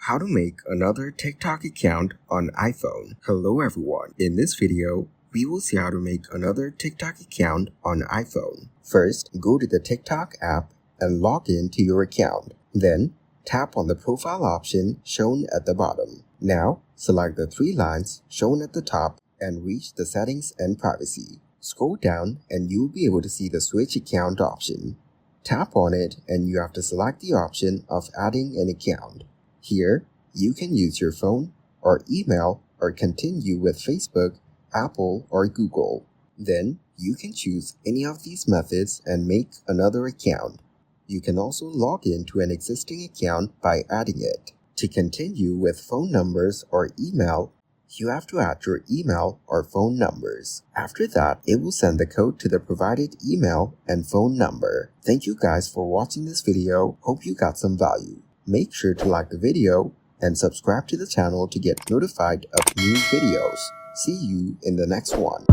How to make another TikTok account on iPhone. Hello everyone. In this video, we will see how to make another TikTok account on iPhone. First, go to the TikTok app and log in to your account. Then, tap on the profile option shown at the bottom. Now, select the three lines shown at the top and reach the settings and privacy. Scroll down and you'll be able to see the switch account option. Tap on it and you have to select the option of adding an account. Here, you can use your phone or email or continue with Facebook, Apple, or Google. Then, you can choose any of these methods and make another account. You can also log in to an existing account by adding it. To continue with phone numbers or email, you have to add your email or phone numbers. After that, it will send the code to the provided email and phone number. Thank you guys for watching this video. Hope you got some value. Make sure to like the video and subscribe to the channel to get notified of new videos. See you in the next one.